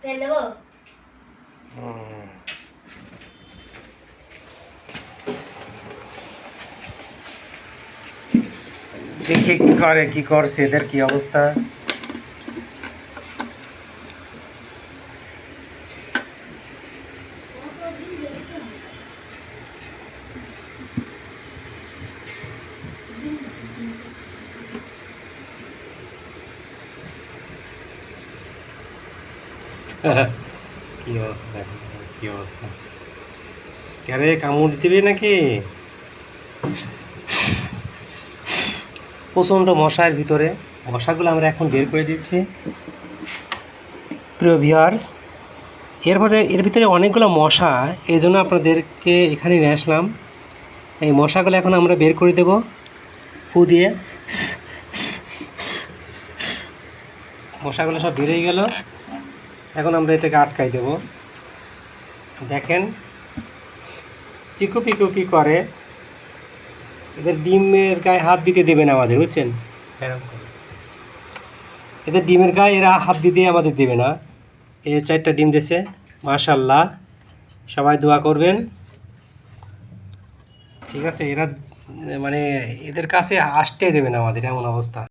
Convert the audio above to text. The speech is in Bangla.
তেল দেবো। দেখি কি করে, কি করছে, এদের কি অবস্থা। কি অবস্থা, কি অবস্থা, কেরে কামড় দিবি নাকি? প্রচণ্ড মশার ভিতরে, মশাগুলো আমরা এখন বের করে দিচ্ছি প্রিয় ভিউয়ার্স। এর ভিতরে অনেকগুলো মশা, এই জন্য আপনাদেরকে এখানে নিয়ে আসলাম। এই মশাগুলো এখন আমরা বের করে দেব ফু দিয়ে। মশাগুলো সব বেরিয়ে গেল, এখন আমরা এটাকে আটকাই দেব। দেখেন চিকু পিকু কী করে, এদের ডিমের গায়ে হাত দিতে দেবে না আমাদের, বুঝছেন? এদের ডিমের গায়ে এরা হাত দিতে আমাদের দেবে না। এই 4টা ডিম দিয়েছে, মাশাআল্লাহ। সবাই দোয়া করবেন, ঠিক আছে? এরা মানে এদের কাছে আসতে দেবে না আমাদের, এমন অবস্থা।